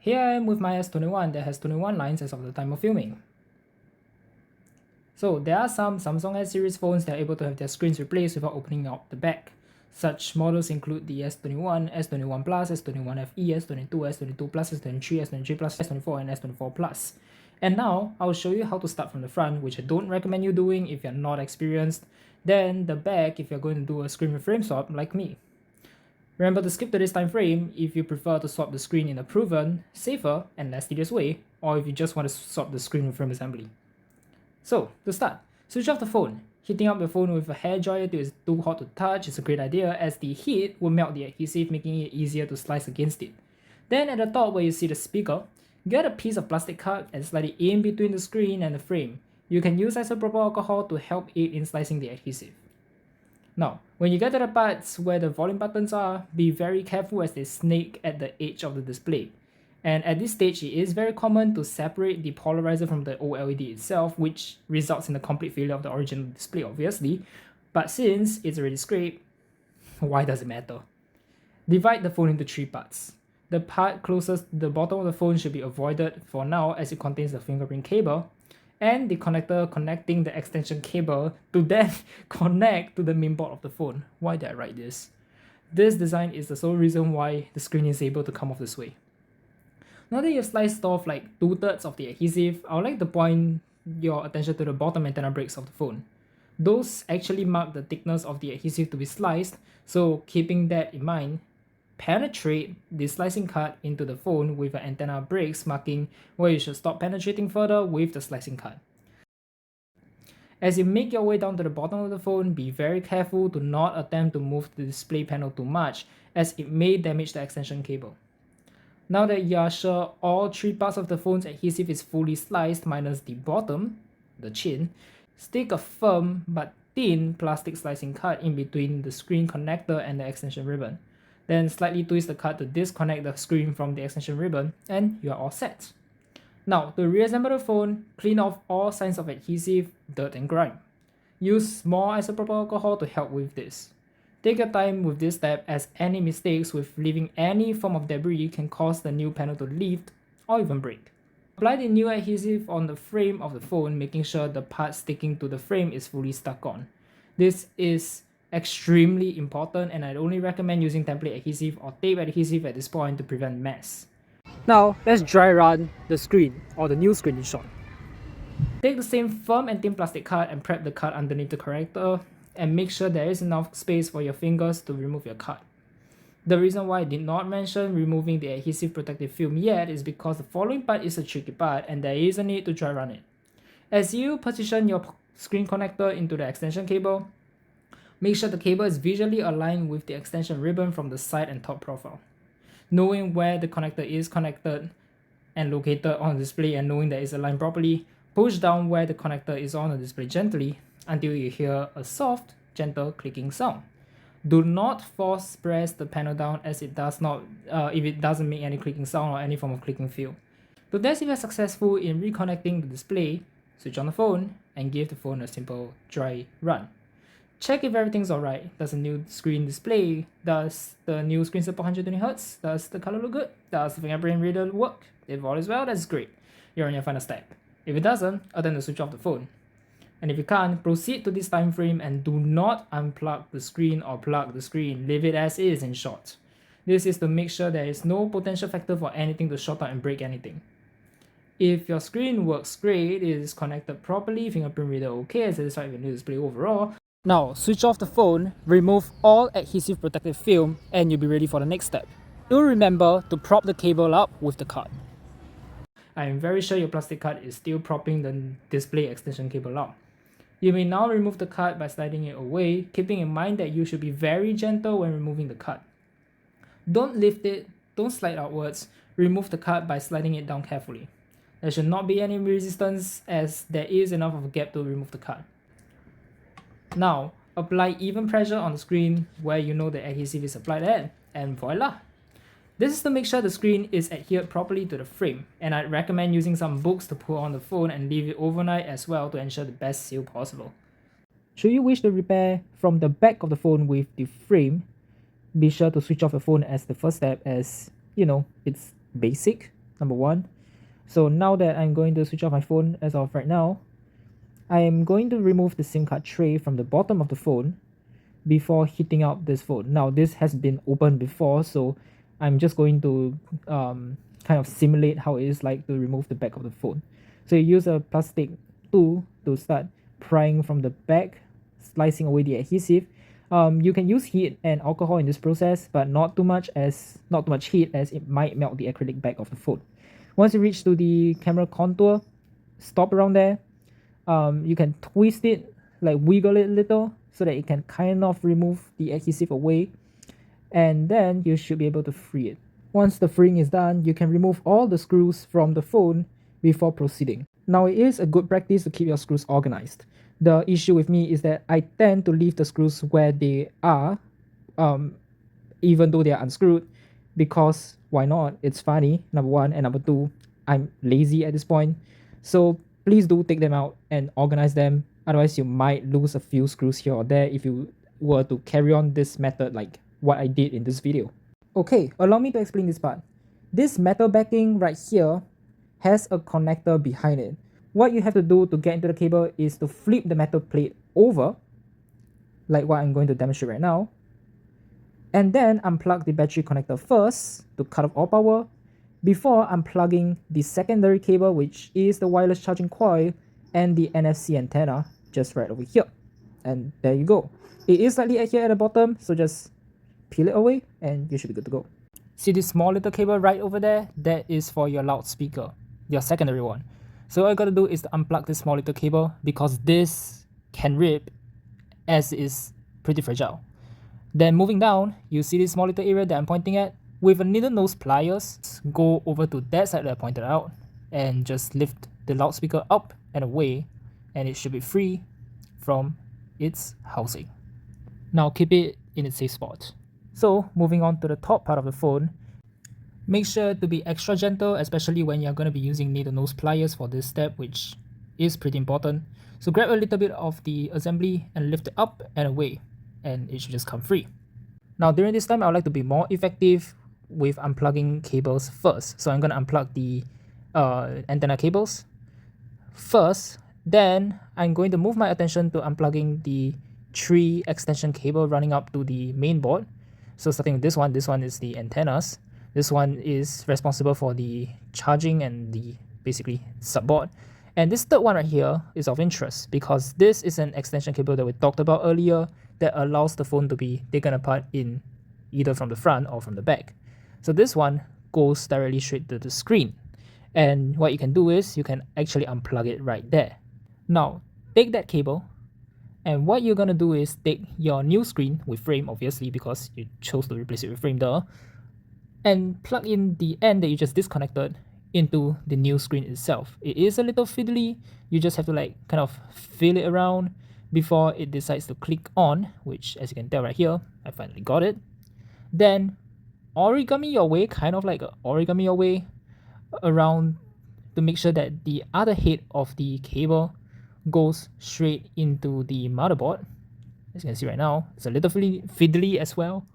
Here I am with my S21 that has 21 lines as of the time of filming. So there are some Samsung S series phones that are able to have their screens replaced without opening out the back. Such models include the S21, S21 Plus, S21 FE, S22, S22 Plus, S23, S23 Plus, S24 and S24 Plus. And now, I'll show you how to start from the front, which I don't recommend you doing if you're not experienced. Then the back if you're going to do a screen with frame swap like me. Remember to skip to this time frame if you prefer to swap the screen in a proven, safer, and less tedious way, or if you just want to swap the screen with frame assembly. So, to start, switch off the phone. Heating up the phone with a hairdryer till it's too hot to touch is a great idea as the heat will melt the adhesive, making it easier to slice against it. Then at the top where you see the speaker, get a piece of plastic card and slide it in between the screen and the frame. You can use isopropyl alcohol to help aid in slicing the adhesive. Now, when you get to the parts where the volume buttons are, be very careful as they snake at the edge of the display. And at this stage, it is very common to separate the polarizer from the OLED itself, which results in the complete failure of the original display, obviously. But since it's already scraped, why does it matter? Divide the phone into 3 parts. The part closest to the bottom of the phone should be avoided for now as it contains the fingerprint cable, and the connector connecting the extension cable to then connect to the main board of the phone. Why did I write this? This design is the sole reason why the screen is able to come off this way. Now that you've sliced off like 2/3 of the adhesive, I would like to point your attention to the bottom antenna breaks of the phone. Those actually mark the thickness of the adhesive to be sliced, so keeping that in mind, penetrate the slicing card into the phone with the antenna breaks marking where you should stop penetrating further with the slicing card. As you make your way down to the bottom of the phone, be very careful to not attempt to move the display panel too much as it may damage the extension cable. Now that you are sure all 3 parts of the phone's adhesive is fully sliced minus the bottom, the chin, stick a firm but thin plastic slicing card in between the screen connector and the extension ribbon. Then slightly twist the card to disconnect the screen from the extension ribbon and you are all set. Now, to reassemble the phone, clean off all signs of adhesive, dirt and grime. Use more isopropyl alcohol to help with this. Take your time with this step as any mistakes with leaving any form of debris can cause the new panel to lift or even break. Apply the new adhesive on the frame of the phone, making sure the part sticking to the frame is fully stuck on. This is extremely important and I'd only recommend using template adhesive or tape adhesive at this point to prevent mess. Now, let's dry run the screen, or the new screen in short. Take the same firm and thin plastic card and prep the card underneath the connector and make sure there is enough space for your fingers to remove your card. The reason why I did not mention removing the adhesive protective film yet is because the following part is a tricky part and there is a need to dry run it. As you position your screen connector into the extension cable, make sure the cable is visually aligned with the extension ribbon from the side and top profile. Knowing where the connector is connected and located on the display and knowing that it's aligned properly, push down where the connector is on the display gently until you hear a soft, gentle clicking sound. Do not force press the panel down as it does not, if it doesn't make any clicking sound or any form of clicking feel. To test if you're successful in reconnecting the display, switch on the phone and give the phone a simple dry run. Check if everything's alright. Does the new screen display? Does the new screen support 120Hz? Does the color look good? Does the fingerprint reader work? If all is well, that's great. You're on your final step. If it doesn't, attempt to switch off the phone. And if you can't, proceed to this time frame and do not unplug the screen or plug the screen. Leave it as is in short. This is to make sure there is no potential factor for anything to short out and break anything. If your screen works great, it is connected properly, fingerprint reader okay, and satisfied with the new display overall, now switch off the phone, remove all adhesive protective film, and you'll be ready for the next step. Do remember to prop the cable up with the card. I am very sure your plastic card is still propping the display extension cable up. You may now remove the card by sliding it away, keeping in mind that you should be very gentle when removing the card. Don't lift it, don't slide outwards, remove the card by sliding it down carefully. There should not be any resistance as there is enough of a gap to remove the card. Now, apply even pressure on the screen where you know the adhesive is applied at, and voila! This is to make sure the screen is adhered properly to the frame, and I'd recommend using some books to put on the phone and leave it overnight as well to ensure the best seal possible. Should you wish to repair from the back of the phone with the frame, be sure to switch off the phone as the first step as, you know, it's basic. number one. So now that I'm going to switch off my phone as of right now, I am going to remove the SIM card tray from the bottom of the phone before heating up this phone. Now this has been opened before, so I'm just going to kind of simulate how it is like to remove the back of the phone. So you use a plastic tool to start prying from the back, slicing away the adhesive. You can use heat and alcohol in this process, but not too much heat, as it might melt the acrylic back of the phone. Once you reach to the camera contour, stop around there. You can twist it, like wiggle it a little, so that it can kind of remove the adhesive away, and then you should be able to free it. Once the freeing is done, you can remove all the screws from the phone before proceeding. Now, it is a good practice to keep your screws organized. The issue with me is that I tend to leave the screws where they are, even though they are unscrewed, because why not? It's funny, number one, and number two, I'm lazy at this point. So please do take them out and organize them. Otherwise, you might lose a few screws here or there if you were to carry on this method like what I did in this video. Okay, allow me to explain this part. This metal backing right here has a connector behind it. What you have to do to get into the cable is to flip the metal plate over, like what I'm going to demonstrate right now, and then unplug the battery connector first to cut off all power before unplugging the secondary cable, which is the wireless charging coil and the NFC antenna just right over here. And there you go. It is slightly here at the bottom, so just peel it away and you should be good to go. See this small little cable right over there? That is for your loudspeaker, your secondary one. So all you gotta do is to unplug this small little cable, because this can rip as it is pretty fragile. Then moving down, you see this small little area that I'm pointing at. With a needle nose pliers, go over to that side that I pointed out and just lift the loudspeaker up and away, and it should be free from its housing. Now keep it in its safe spot. So moving on to the top part of the phone, make sure to be extra gentle, especially when you're going to be using needle nose pliers for this step, which is pretty important. So grab a little bit of the assembly and lift it up and away, and it should just come free. Now during this time, I would like to be more effective with unplugging cables first. So I'm going to unplug the antenna cables first. Then I'm going to move my attention to unplugging the 3 extension cable running up to the main board. So starting with this one is the antennas. This one is responsible for the charging and the basically subboard. And this third one right here is of interest because this is an extension cable that we talked about earlier that allows the phone to be taken apart in either from the front or from the back. So this one goes directly straight to the screen. And what you can do is you can actually unplug it right there. Now, take that cable, and what you're gonna do is take your new screen with frame, obviously, because you chose to replace it with frame there, and plug in the end that you just disconnected into the new screen itself. It is a little fiddly. You just have to like kind of feel it around before it decides to click on, which as you can tell right here, I finally got it. Then origami your way, kind of like origami your way around to make sure that the other head of the cable goes straight into the motherboard. As you can see right now, it's a little fiddly as well.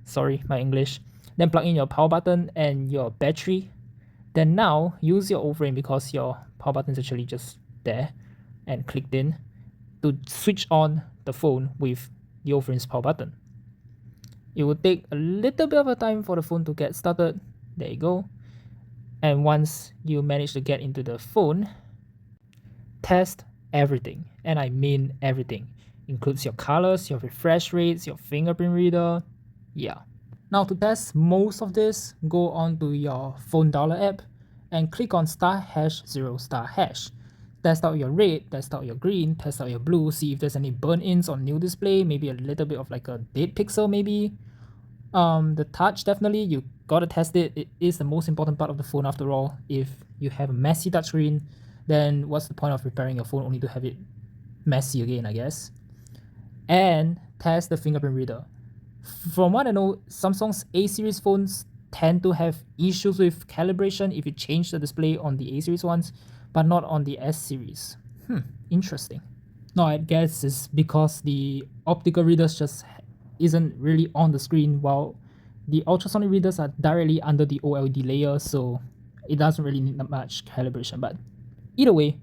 Sorry, my English. Then plug in your power button and your battery. Then now use your O-frame, because your power button is actually just there and clicked in, to switch on the phone with the O-frame's power button. It will take a little bit of a time for the phone to get started. There you go. And once you manage to get into the phone, test everything, and I mean everything. Includes your colors, your refresh rates, your fingerprint reader. Yeah. Now to test most of this, go on to your phone dialer app and click on *#0*#. Test out your red, test out your green, test out your blue, see if there's any burn-ins on new display, maybe a little bit of like a dead pixel maybe. The touch, definitely, you gotta test it. It is the most important part of the phone after all. If you have a messy touchscreen, then what's the point of repairing your phone only to have it messy again, I guess. And test the fingerprint reader. From what I know, Samsung's A series phones tend to have issues with calibration if you change the display on the A series ones, but not on the S series. Interesting. No, I guess it's because the optical readers just isn't really on the screen, while the ultrasonic readers are directly under the OLED layer, so it doesn't really need that much calibration. But either way,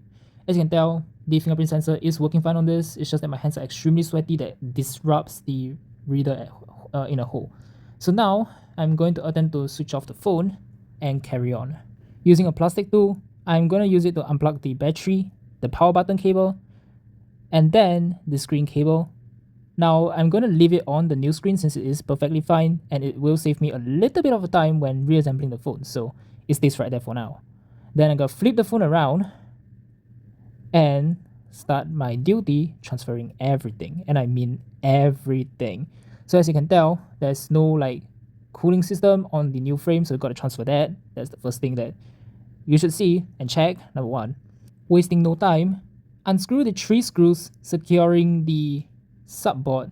as you can tell, the fingerprint sensor is working fine on this. It's just that my hands are extremely sweaty that disrupts the reader in a hole. So now I'm going to attempt to switch off the phone and carry on. Using a plastic tool, I'm going to use it to unplug the battery, the power button cable, and then the screen cable. Now I'm going to leave it on the new screen since it is perfectly fine, and it will save me a little bit of time when reassembling the phone, so it stays right there for now. Then I'm going to flip the phone around and start my duty transferring everything, and I mean everything. So as you can tell, there's no like cooling system on the new frame, so you've got to transfer that. That's the first thing that you should see and check. Number one, wasting no time, unscrew the 3 screws securing the subboard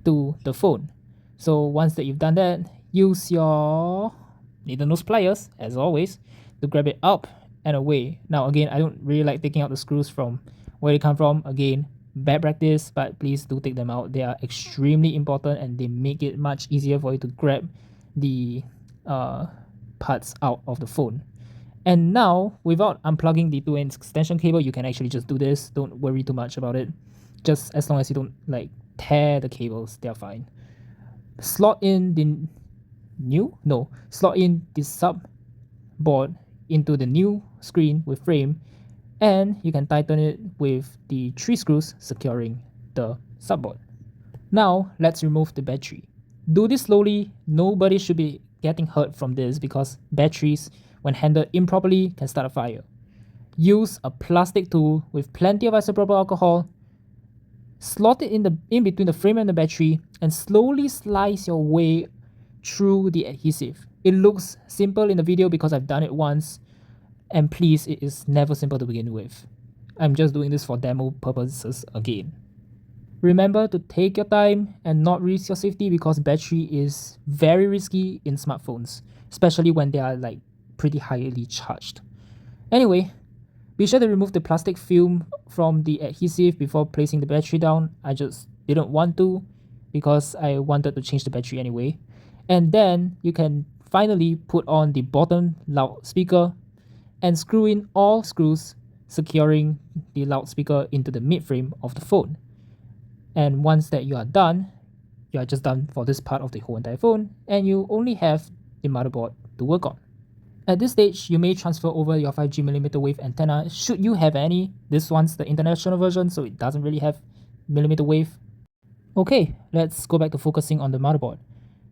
to the phone. So once that you've done that, use your needle nose pliers, as always, to grab it up and away. Now again, I don't really like taking out the screws from where they come from. Again, bad practice, but please do take them out. They are extremely important and they make it much easier for you to grab the parts out of the phone. And now, without unplugging the 2-inch extension cable, you can actually just do this. Don't worry too much about it. Just as long as you don't like tear the cables, they're fine. Slot in the sub board into the new screen with frame, and you can tighten it with the 3 screws securing the subboard. Now let's remove the battery. Do this slowly. Nobody should be getting hurt from this because batteries, when handled improperly, can start a fire. Use a plastic tool with plenty of isopropyl alcohol. Slot it in between the frame and the battery and slowly slice your way through the adhesive. It looks simple in the video because I've done it once, and please, it is never simple to begin with. I'm just doing this for demo purposes again. Remember to take your time and not risk your safety because battery is very risky in smartphones, especially when they are like pretty highly charged. Anyway, be sure to remove the plastic film from the adhesive before placing the battery down. I just didn't want to because I wanted to change the battery anyway. And then you can finally put on the bottom loudspeaker and screw in all screws securing the loudspeaker into the mid-frame of the phone. And once that you are done, you are just done for this part of the whole entire phone, and you only have the motherboard to work on. At this stage, you may transfer over your 5G millimeter wave antenna should you have any. This one's the international version, so it doesn't really have millimeter wave. Okay, let's go back to focusing on the motherboard.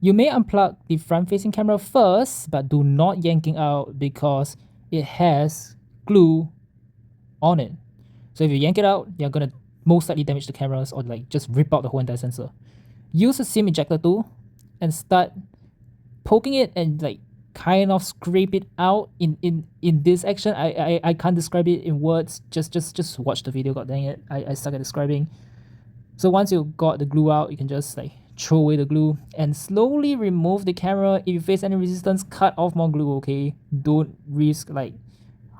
You may unplug the front-facing camera first, but do not yanking out because it has glue on it. So if you yank it out, you're gonna most likely damage the cameras or like just rip out the whole entire sensor. Use a SIM ejector tool and start poking it and like kind of scrape it out in this action. I can't describe it in words. Just watch the video. God dang it, I suck at describing. So once you got the glue out, you can just like throw away the glue and slowly remove the camera. If you face any resistance, cut off more glue, okay? Don't risk like,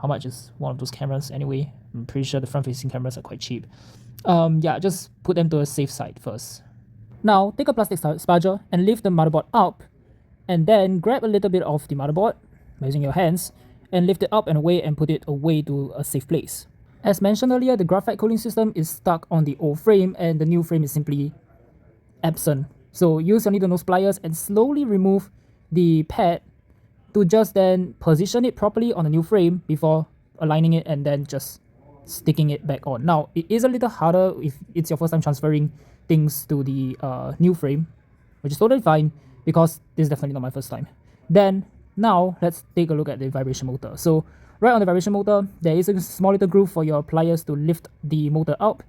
how much is one of those cameras anyway? I'm pretty sure the front-facing cameras are quite cheap. Yeah, just put them to a safe side first. Now, take a plastic spudger and lift the motherboard up, and then grab a little bit of the motherboard using your hands and lift it up and away and put it away to a safe place. As mentioned earlier, the graphite cooling system is stuck on the old frame and the new frame is simply absent. So use your needle nose pliers and slowly remove the pad to just then position it properly on the new frame before aligning it and then just sticking it back on. Now, it is a little harder if it's your first time transferring things to the new frame, which is totally fine because this is definitely not my first time. Then, now let's take a look at the vibration motor. So, right on the vibration motor, there is a small little groove for your pliers to lift the motor up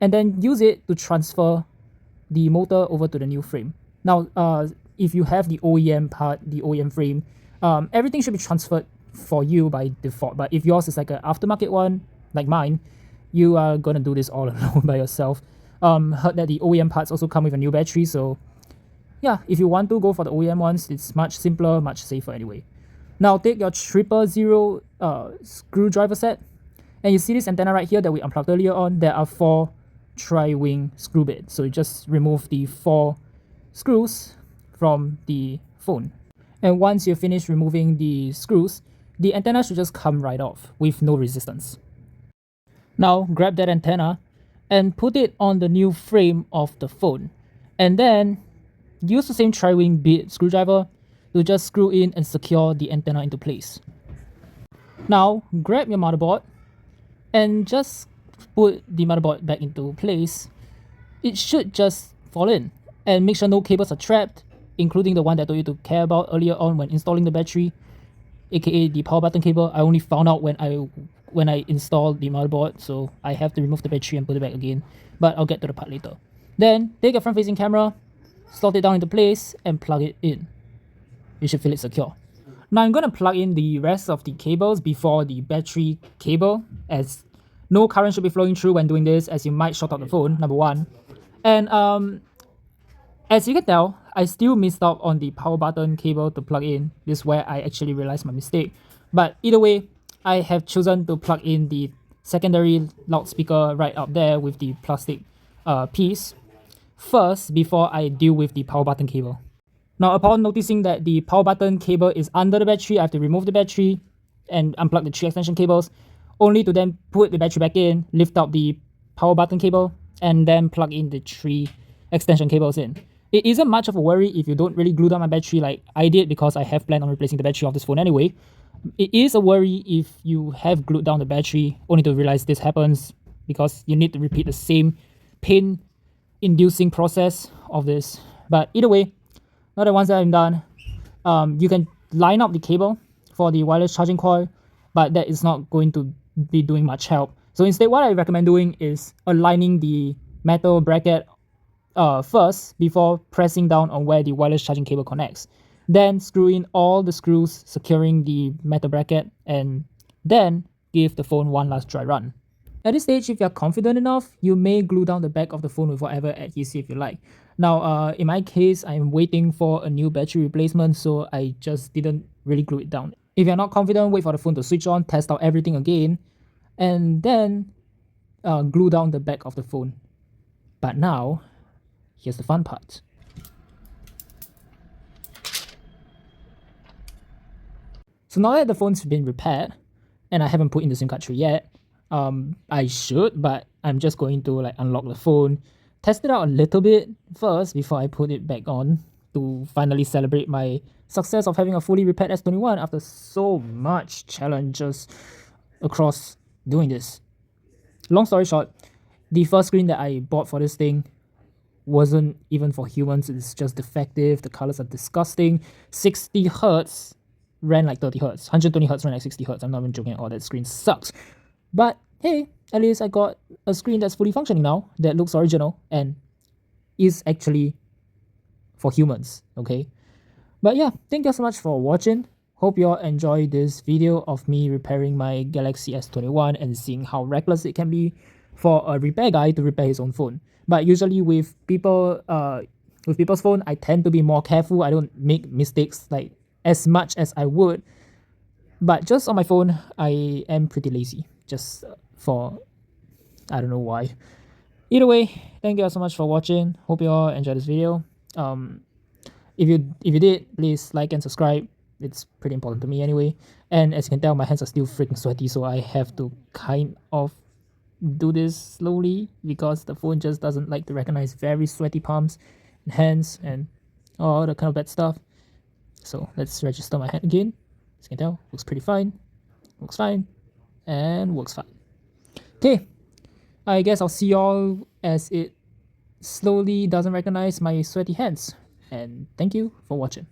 and then use it to transfer the motor over to the new frame. Now, if you have the OEM part, the OEM frame, everything should be transferred for you by default. But if yours is like an aftermarket one, like mine, you are gonna do this all alone by yourself. Heard that the OEM parts also come with a new battery, so yeah, if you want to go for the OEM ones, it's much simpler, much safer anyway. Now take your 000 screwdriver set, and you see this antenna right here that we unplugged earlier on. There are 4 tri-wing screw bits, so you just remove the 4 screws from the phone. And once you finish removing the screws, the antenna should just come right off with no resistance. Now grab that antenna and put it on the new frame of the phone, and then use the same tri-wing bit screwdriver to just screw in and secure the antenna into place. Now grab your motherboard and just put the motherboard back into place. It should just fall in, and make sure no cables are trapped, including the one that I told you to care about earlier on when installing the battery, aka the power button cable. I only found out when I installed the motherboard, so I have to remove the battery and put it back again, but I'll get to the part later. Then take a front facing camera, slot it down into place and plug it in. You should feel it secure. Now I'm going to plug in the rest of the cables before the battery cable, as no current should be flowing through when doing this, as you might short out the phone, number one. And as you can tell, I still missed out on the power button cable to plug in. This is where I actually realized my mistake. But either way, I have chosen to plug in the secondary loudspeaker right up there with the plastic piece first before I deal with the power button cable. Now, upon noticing that the power button cable is under the battery, I have to remove the battery and unplug the 3 extension cables, only to then put the battery back in, lift out the power button cable, and then plug in the 3 extension cables in. It isn't much of a worry if you don't really glue down my battery like I did, because I have planned on replacing the battery of this phone anyway. It is a worry if you have glued down the battery only to realize this happens, because you need to repeat the same pain-inducing process of this. But either way, now that once I'm done, you can line up the cable for the wireless charging coil, but that is not going to be doing much help. So instead, what I recommend doing is aligning the metal bracket first before pressing down on where the wireless charging cable connects. Then screw in all the screws securing the metal bracket, and then give the phone one last dry run. At this stage, if you're confident enough, you may glue down the back of the phone with whatever adhesive you like. Now, in my case, I'm waiting for a new battery replacement, so I just didn't really glue it down. If you're not confident, wait for the phone to switch on, test out everything again, and then glue down the back of the phone. But now, here's the fun part. So now that the phone's been repaired, and I haven't put in the SIM card tray yet, I should, but I'm just going to unlock the phone, test it out a little bit first before I put it back on, to finally celebrate my success of having a fully repaired S21 after so much challenges across doing this. Long story short, the first screen that I bought for this thing wasn't even for humans. It's just defective. The colors are disgusting. 60 hertz ran like 30 hertz. 120 hertz ran like 60 hertz. I'm not even joking at all. That screen sucks. But hey, at least I got a screen that's fully functioning now, that looks original and is actually for humans, okay? But yeah, thank you so much for watching. Hope you all enjoy this video of me repairing my Galaxy S21 and seeing how reckless it can be for a repair guy to repair his own phone. But usually with people's phone, I tend to be more careful. I don't make mistakes like as much as I would. But just on my phone, I am pretty lazy. Just for, I don't know why. Either way, thank you all so much for watching. Hope you all enjoyed this video. If you did, please like and subscribe. It's pretty important to me anyway. And as you can tell, my hands are still freaking sweaty, so I have to kind of do this slowly because the phone just doesn't like to recognize very sweaty palms and hands and all the kind of bad stuff. So let's register my hand again. As you can tell, looks pretty fine. Looks fine. And works fine. Okay, I guess I'll see y'all as it slowly doesn't recognize my sweaty hands. And thank you for watching.